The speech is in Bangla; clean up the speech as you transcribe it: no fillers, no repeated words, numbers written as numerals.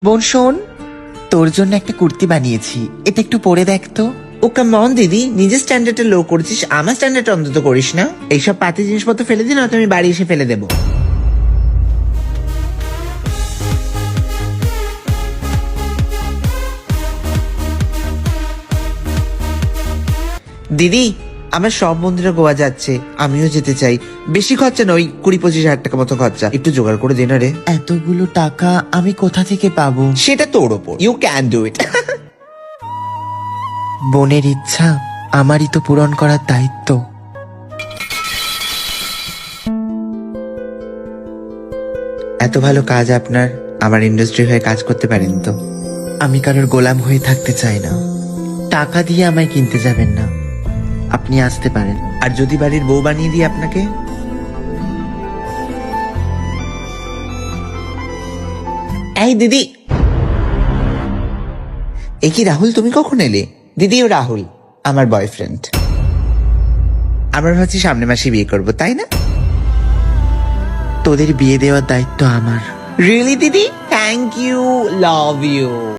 বোন শোন, তোর জন্য একটা কুর্তি বানিয়েছি, এটা একটু পরে দেখ তো। ও কাম অন দিদি, নিজের স্ট্যান্ডার্ডটা লো করেছিস, আমার স্ট্যান্ডার্ড অন্তত করিস না। এইসব পাতি জিনিসপত্র ফেলে দিন, নয়তো আমি বাড়ি এসে ফেলে দেবো। দিদি, আমার সব বন্ধুরা গোয়া যাচ্ছে, আমিও যেতে চাই। বেশি খরচা নয়, 20-25 হাজার টাকা মতো খরচা। একটু জোগাড় করে দে না রে। এতগুলো টাকা আমি কোথা থেকে পাবো? সেটা তোর ওপর, ইউ ক্যান ডু ইট। বোনের ইচ্ছা আমারই তো পূরণ করার দায়িত্ব। এত ভালো কাজ আপনার, আমার ইন্ডাস্ট্রি হয়ে কাজ করতে পারেন তো? আমি কারোর গোলাম হয়ে থাকতে চাই না। টাকা দিয়ে আমায় কিনতে যাবেন না, আপনি আসতে পারেন। আর যদি বাড়ির বউ বানিয়ে দিই আপনাকে? এই দিদি, এ কি রাহুল, তুমি কখন এলে? দিদি, ও রাহুল আমার বয়ফ্রেন্ড। আমরা ভাবছি সামনের মাসে বিয়ে করবো, তাই না? তোদের বিয়ে দেওয়ার দায়িত্ব আমার। রিয়েলি দিদি? Thank you, love you.